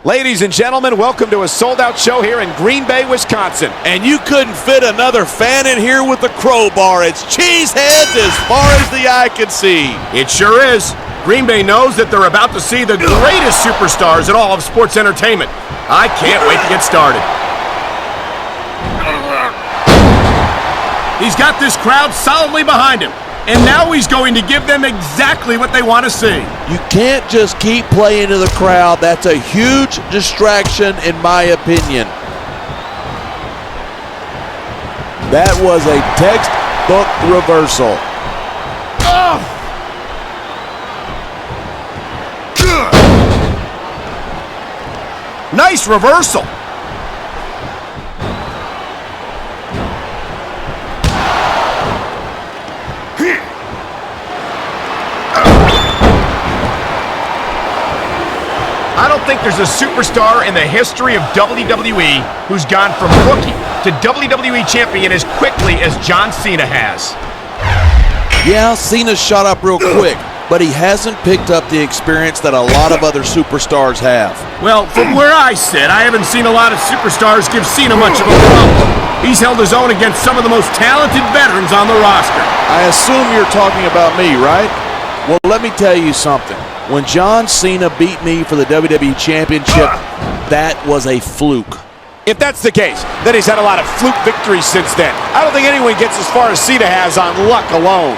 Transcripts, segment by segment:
Ladies and gentlemen, welcome to a sold-out show here in Green Bay, Wisconsin. And you couldn't fit another fan in here with a crowbar. It's cheeseheads as far as the eye can see. It sure is. Green Bay knows that they're about to see the greatest superstars in all of sports entertainment. I can't wait to get started. He's got this crowd solidly behind him. And now he's going to give them exactly what they want to see. You can't just keep playing to the crowd. That's a huge distraction, in my opinion. That was a textbook reversal. Nice reversal. I don't think there's a superstar in the history of WWE who's gone from rookie to WWE champion as quickly as John Cena has. Yeah, Cena's shot up real quick, but he hasn't picked up the experience that a lot of other superstars have. Well, from where I sit, I haven't seen a lot of superstars give Cena much of a problem. He's held his own against some of the most talented veterans on the roster. I assume you're talking about me, right? Well, let me tell you something. When John Cena beat me for the WWE Championship, that was a fluke. If that's the case, then he's had a lot of fluke victories since then. I don't think anyone gets as far as Cena has on luck alone.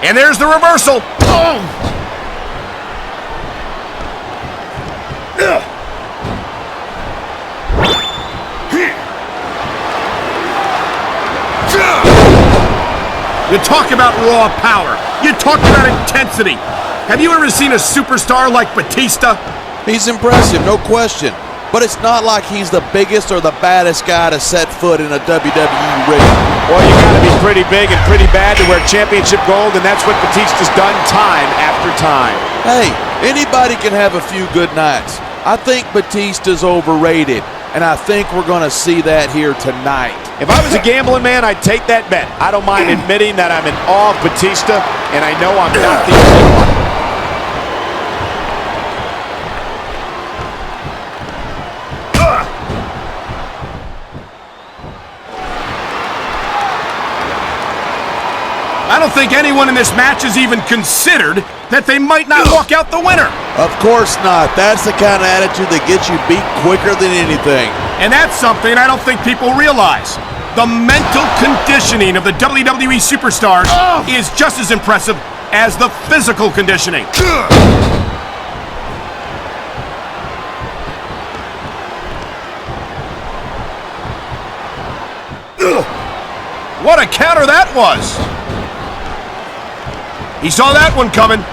And there's the reversal. You talk about raw power. You talk about intensity. Have you ever seen a superstar like Batista? He's impressive, no question. But it's not like he's the biggest or the baddest guy to set foot in a WWE ring. Well, you got to be pretty big and pretty bad to wear championship gold, and that's what Batista's done time after time. Hey, anybody can have a few good nights. I think Batista's overrated, and I think we're going to see that here tonight. If I was a gambling man, I'd take that bet. I don't mind admitting that I'm in awe of Batista, and I know I'm not the only one. I don't think anyone in this match has even considered that they might not walk out the winner. Of course not. That's the kind of attitude that gets you beat quicker than anything. And that's something I don't think people realize. The mental conditioning of the WWE superstars is just as impressive as the physical conditioning. What a counter that was! He saw that one coming.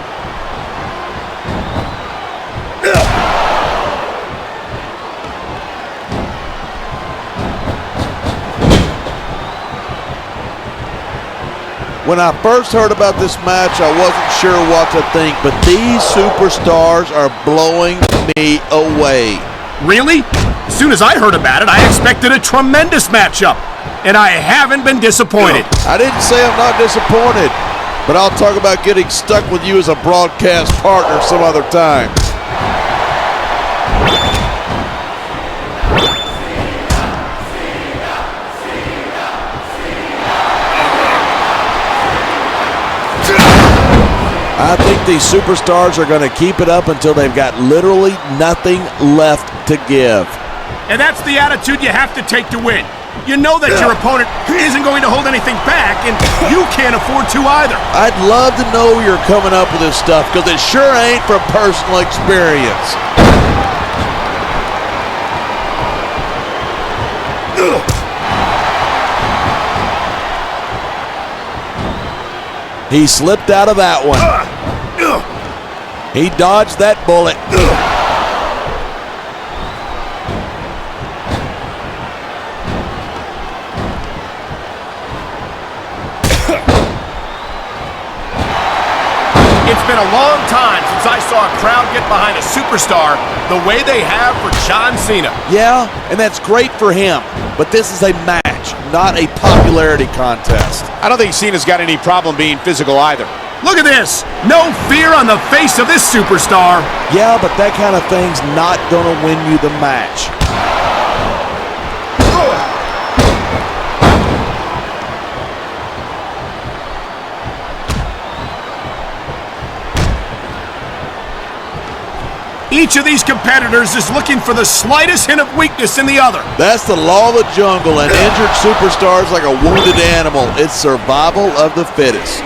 When I first heard about this match, I wasn't sure what to think, but these superstars are blowing me away. Really? As soon as I heard about it, I expected a tremendous matchup, and I haven't been disappointed. I didn't say I'm not disappointed, but I'll talk about getting stuck with you as a broadcast partner some other time. I think these superstars are going to keep it up until they've got literally nothing left to give. And that's the attitude you have to take to win. You know that your opponent isn't going to hold anything back, and you can't afford to either. I'd love to know where you're coming up with this stuff, because it sure ain't from personal experience. He slipped out of that one. He dodged that bullet. It's been a long time since I saw a crowd get behind a superstar the way they have for John Cena. Yeah, and that's great for him, but this is a match. not a popularity contest. I don't think Cena's got any problem being physical either. Look at this. No fear on the face of this superstar. Yeah, but that kind of thing's not going to win you the match. Each of these competitors is looking for the slightest hint of weakness in the other. That's the law of the jungle, and injured superstars like a wounded animal. It's survival of the fittest.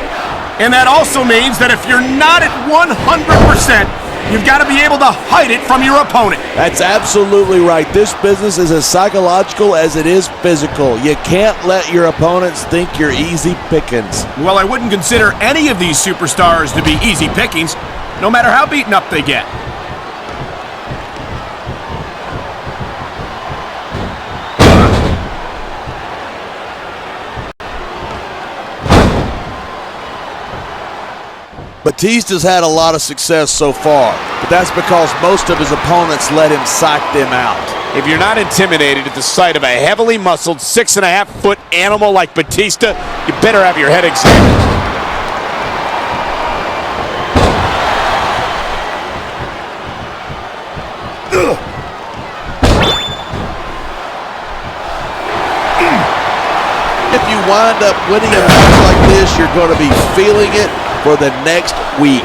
And that also means that if you're not at 100%, you've got to be able to hide it from your opponent. That's absolutely right. This business is as psychological as it is physical. You can't let your opponents think you're easy pickings. Well, I wouldn't consider any of these superstars to be easy pickings, no matter how beaten up they get. Batista's had a lot of success so far, but that's because most of his opponents let him psych them out. If you're not intimidated at the sight of a heavily muscled 6.5-foot animal like Batista, you better have your head examined. If you wind up winning a match like this, you're going to be feeling it for the next week.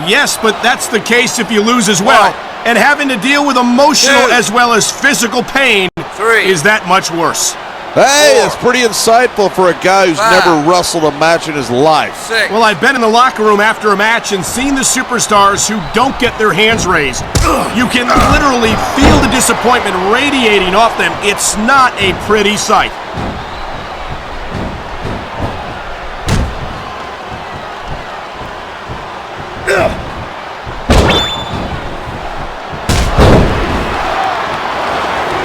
Yes, but that's the case if you lose as well. And having to deal with emotional as well as physical pain is that much worse. Hey, it's pretty insightful for a guy who's never wrestled a match in his life. Well, I've been in the locker room after a match and seen the superstars who don't get their hands raised. You can literally feel the disappointment radiating off them. It's not a pretty sight.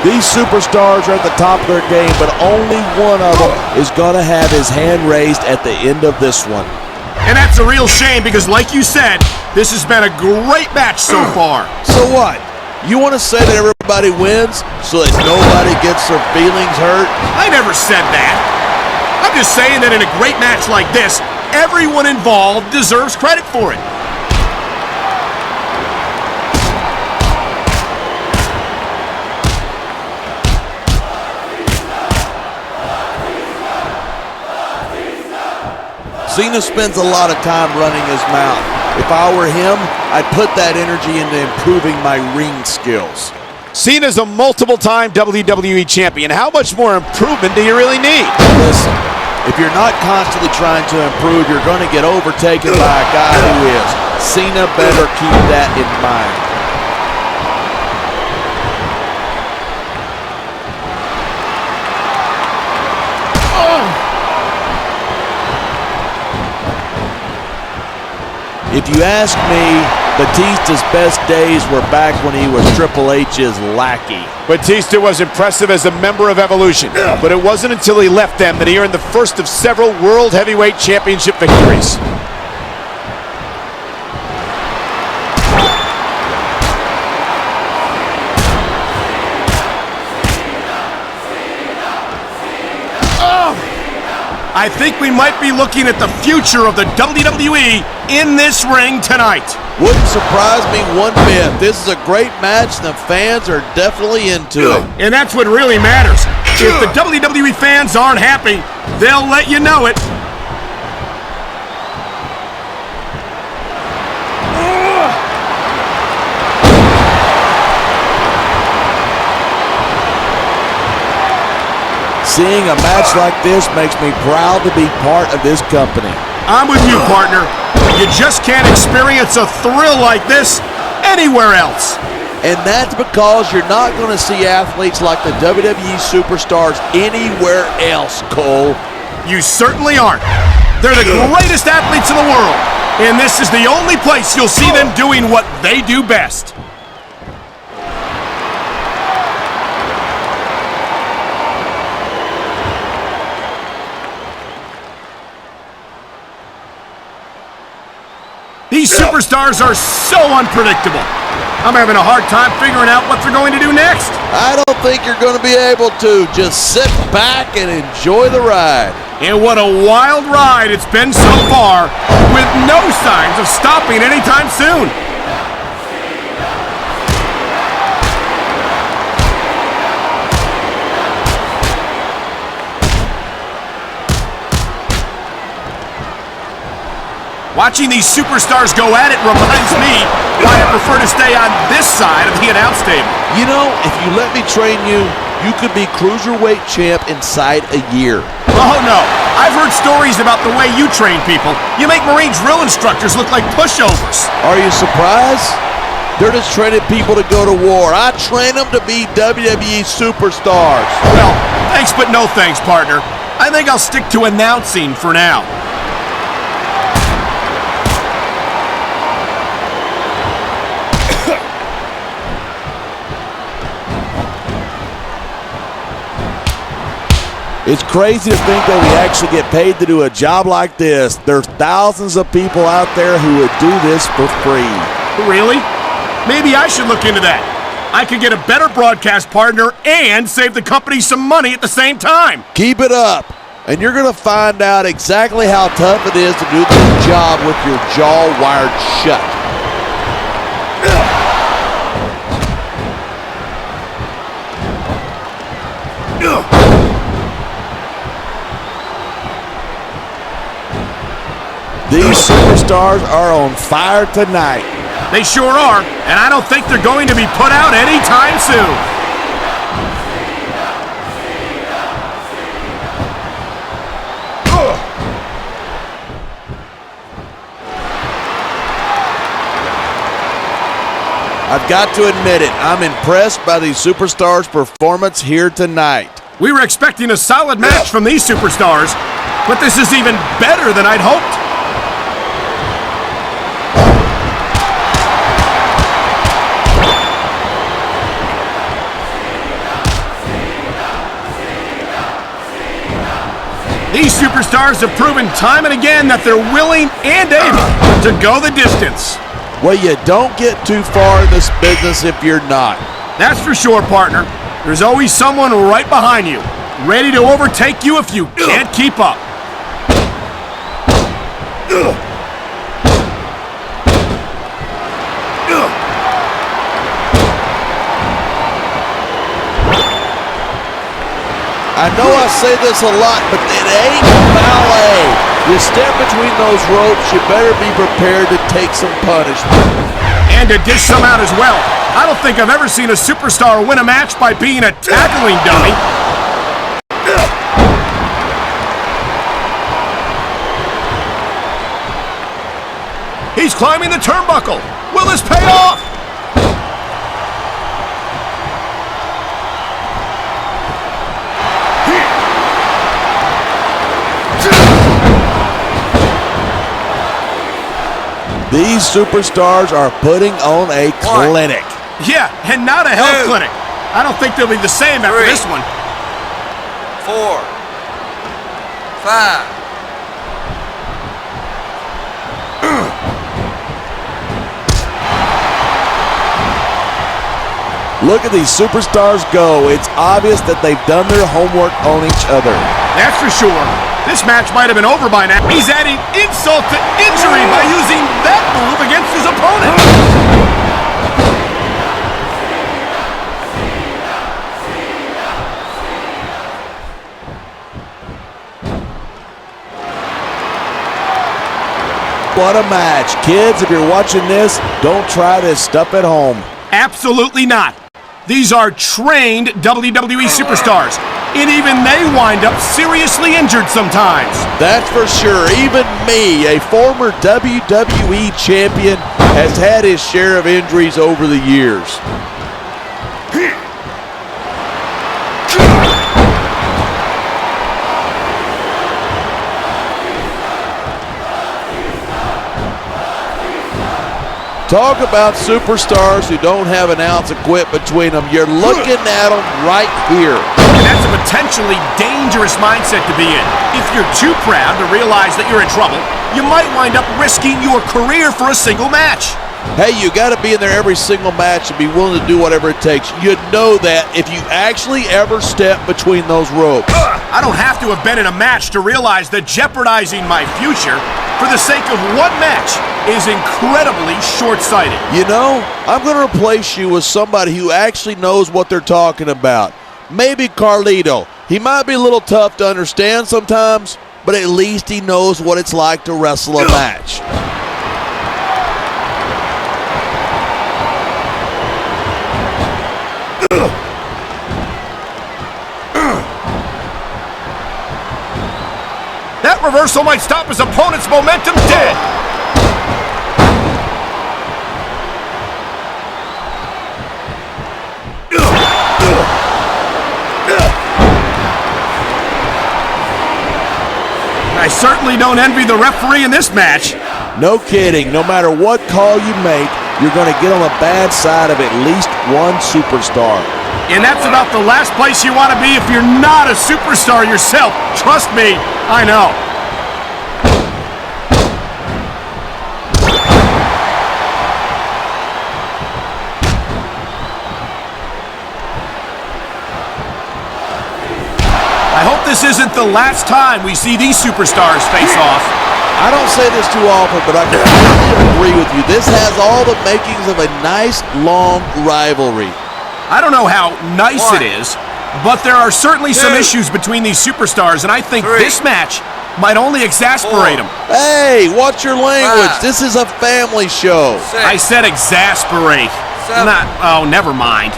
These superstars are at the top of their game, but only one of them is going to have his hand raised at the end of this one. And that's a real shame because, like you said, this has been a great match so far. So what? You want to say that everybody wins so that nobody gets their feelings hurt? I never said that. I'm just saying that in a great match like this, everyone involved deserves credit for it. Cena spends a lot of time running his mouth. If I were him, I'd put that energy into improving my ring skills. Cena's a multiple-time WWE champion. How much more improvement do you really need? Listen, if you're not constantly trying to improve, you're going to get overtaken by a guy who is. Cena better keep that in mind. If you ask me, Batista's best days were back when he was Triple H's lackey. Batista was impressive as a member of Evolution, but it wasn't until he left them that he earned the first of several World Heavyweight Championship victories. I think we might be looking at the future of the WWE in this ring tonight. Wouldn't surprise me one bit. This is a great match, and the fans are definitely into it. And that's what really matters. If the WWE fans aren't happy, they'll let you know it. Seeing a match like this makes me proud to be part of this company. I'm with you, partner. You just can't experience a thrill like this anywhere else. And that's because you're not going to see athletes like the WWE superstars anywhere else, Cole. You certainly aren't. They're the greatest athletes in the world, and this is the only place you'll see them doing what they do best. These superstars are so unpredictable. I'm having a hard time figuring out what they're going to do next. I don't think you're going to be able to. Just sit back and enjoy the ride. And what a wild ride it's been so far, with no signs of stopping anytime soon. Watching these superstars go at it reminds me why I prefer to stay on this side of the announce table. You know, if you let me train you, you could be cruiserweight champ inside a year. Oh no, I've heard stories about the way you train people. You make Marine drill instructors look like pushovers. Are you surprised? They're just training people to go to war. I train them to be WWE superstars. Well, thanks but no thanks, partner. I think I'll stick to announcing for now. It's crazy to think that we actually get paid to do a job like this. There's thousands of people out there who would do this for free. Really? Maybe I should look into that. I could get a better broadcast partner and save the company some money at the same time. Keep it up, and you're going to find out exactly how tough it is to do this job with your jaw wired shut. These superstars are on fire tonight. They sure are, and I don't think they're going to be put out anytime soon. I've got to admit it, I'm impressed by these superstars' performance here tonight. We were expecting a solid match from these superstars, but this is even better than I'd hoped. These superstars have proven time and again that they're willing and able to go the distance. Well, you don't get too far in this business if you're not. That's for sure, partner. There's always someone right behind you, ready to overtake you if you can't keep up. I know I say this a lot, but it ain't ballet. You step between those ropes, you better be prepared to take some punishment. And to dish some out as well. I don't think I've ever seen a superstar win a match by being a tackling dummy. He's climbing the turnbuckle. Will this pay off? These superstars are putting on a clinic. Yeah, and not a health clinic. I don't think they'll be the same after this one. 4, 5. Look at these superstars go. It's obvious that they've done their homework on each other. That's for sure. This match might have been over by now. He's adding insult to injury by using that move against his opponent. What a match. Kids, if you're watching this, don't try this stuff at home. Absolutely not. These are trained WWE superstars, and even they wind up seriously injured sometimes. That's for sure. Even me, a former WWE champion, has had his share of injuries over the years. Talk about superstars who don't have an ounce of quit between them. You're looking at them right here. And that's a potentially dangerous mindset to be in. If you're too proud to realize that you're in trouble, you might wind up risking your career for a single match. Hey, you got to be in there every single match and be willing to do whatever it takes. You'd know that if you actually ever step between those ropes. I don't have to have been in a match to realize that jeopardizing my future for the sake of one match is incredibly short-sighted. You know, I'm going to replace you with somebody who actually knows what they're talking about. Maybe Carlito. He might be a little tough to understand sometimes, but at least he knows what it's like to wrestle a match. That reversal might stop his opponent's momentum dead. I certainly don't envy the referee in this match. No kidding. No matter what call you make, you're going to get on the bad side of at least one superstar. And that's about the last place you want to be if you're not a superstar yourself. Trust me, I know. I hope this isn't the last time we see these superstars face off. I don't say this too often, but I completely agree with you. This has all the makings of a nice, long rivalry. I don't know how nice it is, but there are certainly some issues between these superstars, and I think this match might only exasperate them. Hey, watch your language. This is a family show. I said exasperate. Not, oh, never mind.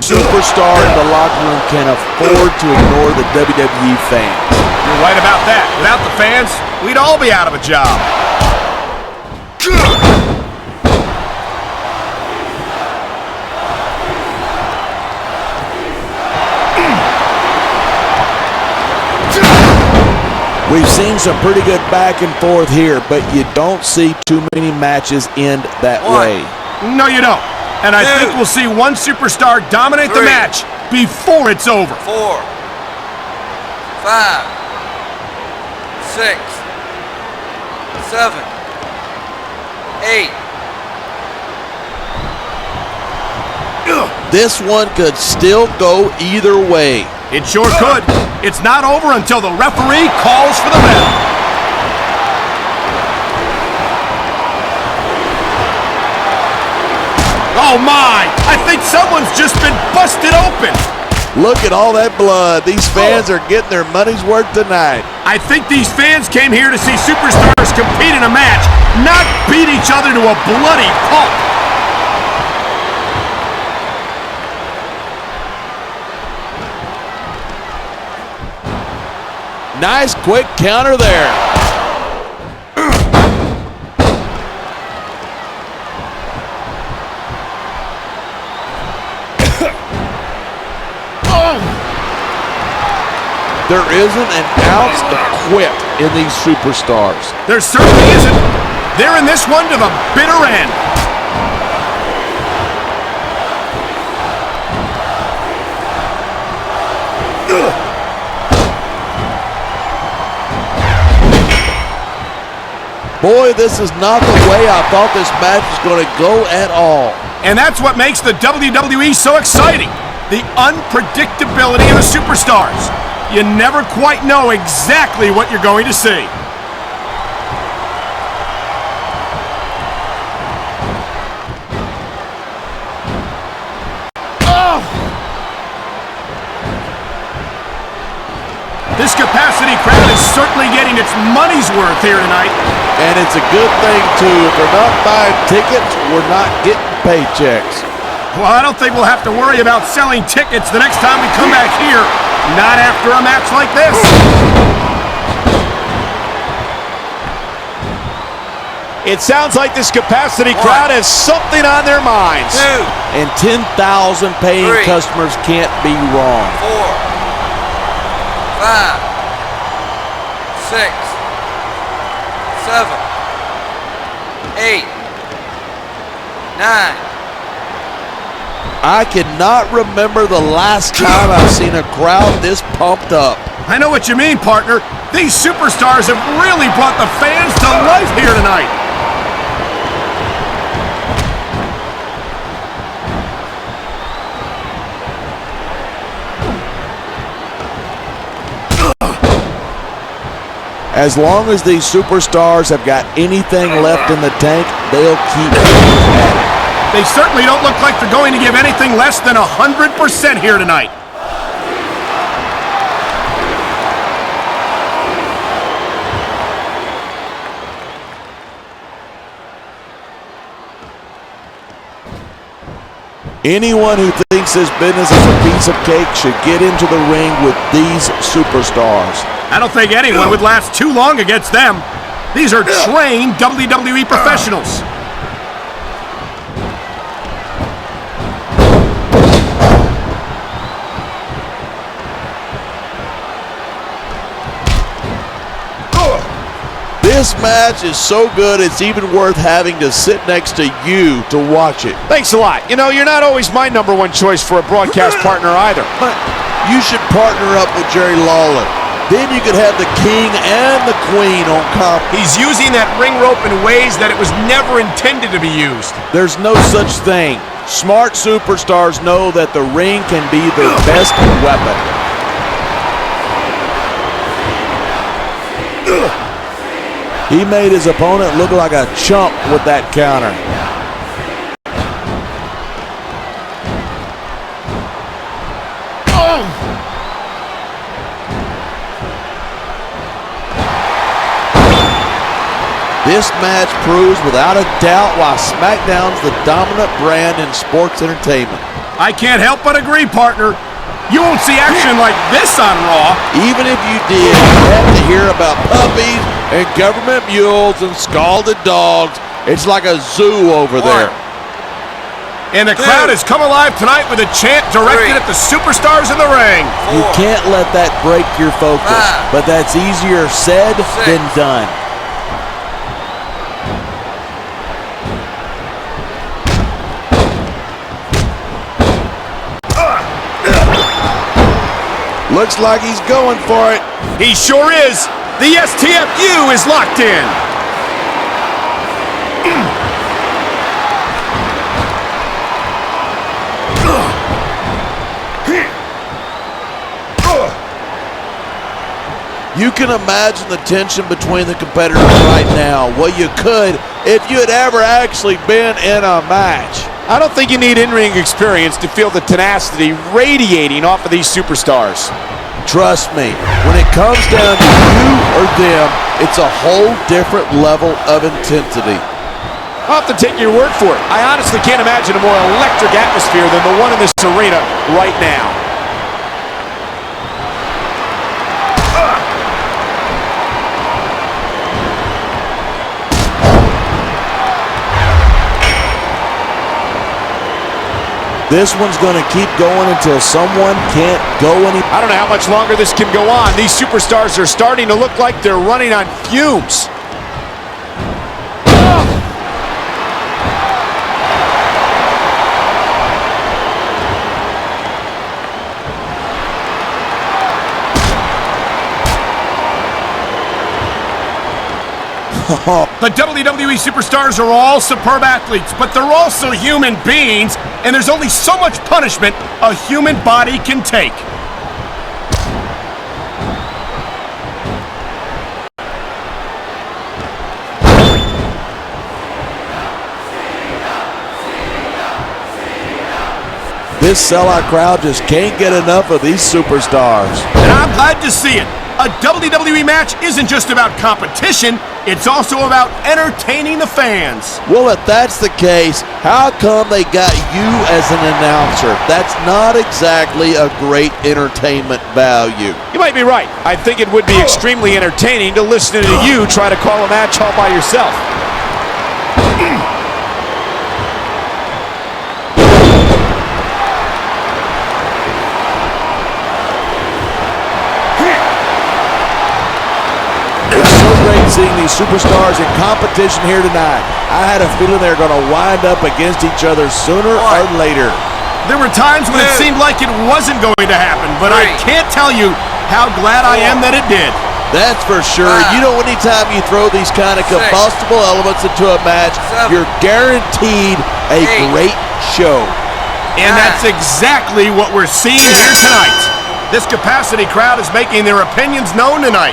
Superstar in the locker room can afford to ignore the WWE fans. You're right about that. Without the fans, we'd all be out of a job. We've seen some pretty good back and forth here, but you don't see too many matches end that way. No, you don't. And I think we'll see one superstar dominate the match before it's over. 4, 5, 6, 7, 8. This one could still go either way. It sure could. It's not over until the referee calls for the bell. Oh my! I think someone's just been busted open. Look at all that blood. These fans are getting their money's worth tonight. I think these fans came here to see superstars compete in a match, not beat each other to a bloody pulp. Nice quick counter there. There isn't an ounce of quit in these superstars. There certainly isn't. They're in this one to the bitter end. Boy, this is not the way I thought this match was going to go at all. And that's what makes the WWE so exciting. The unpredictability of the superstars. You never quite know exactly what you're going to see. Oh! This capacity crowd is certainly getting its money's worth here tonight. And it's a good thing, too. If we're not buying tickets, we're not getting paychecks. Well, I don't think we'll have to worry about selling tickets the next time we come back here. Not after a match like this. It sounds like this capacity crowd has something on their minds. 2, And 10,000 paying customers can't be wrong. 4, 5, 6, 7, 8, 9. I cannot remember the last time I've seen a crowd this pumped up. I know what you mean, partner. These superstars have really brought the fans to life here tonight. As long as these superstars have got anything left in the tank, they'll keep at it. They certainly don't look like they're going to give anything less than 100% here tonight. Anyone who thinks this business is a piece of cake should get into the ring with these superstars. I don't think anyone would last too long against them. These are trained WWE professionals. This match is so good, it's even worth having to sit next to you to watch it. Thanks a lot. You know, you're not always my #1 choice for a broadcast partner either. But you should partner up with Jerry Lawler. Then you could have the king and the queen on comp. He's using that ring rope in ways that it was never intended to be used. There's no such thing. Smart superstars know that the ring can be their best weapon. He made his opponent look like a chump with that counter. This match proves without a doubt why SmackDown's the dominant brand in sports entertainment. I can't help but agree, partner. You won't see action like this on Raw. Even if you did, you have to hear about puppies and government mules and scalded dogs. It's like a zoo over there. And the crowd has come alive tonight with a chant directed at the superstars in the ring. You can't let that break your focus, but that's easier said than done. Looks like he's going for it. He sure is. The STFU is locked in. You can imagine the tension between the competitors right now. Well, you could if you had ever actually been in a match. I don't think you need in-ring experience to feel the tenacity radiating off of these superstars. Trust me, when it comes down to you or them, it's a whole different level of intensity. I'll have to take your word for it. I honestly can't imagine a more electric atmosphere than the one in this arena right now. This one's going to keep going until someone can't go any. I don't know how much longer this can go on. These superstars are starting to look like they're running on fumes. The WWE superstars are all superb athletes, but they're also human beings, and there's only so much punishment a human body can take. This sellout crowd just can't get enough of these superstars. And I'm glad to see it. A WWE match isn't just about competition, it's also about entertaining the fans. Well, if that's the case, how come they got you as an announcer? That's not exactly a great entertainment value. You might be right. I think it would be extremely entertaining to listen to you try to call a match all by yourself. Seeing these superstars in competition here tonight. I had a feeling they were going to wind up against each other sooner or later. There were times when it seemed like it wasn't going to happen, but I can't tell you how glad I am that it did. That's for sure. You know, anytime you throw these kind of combustible elements into a match, you're guaranteed a great show. And that's exactly what we're seeing here tonight. This capacity crowd is making their opinions known tonight.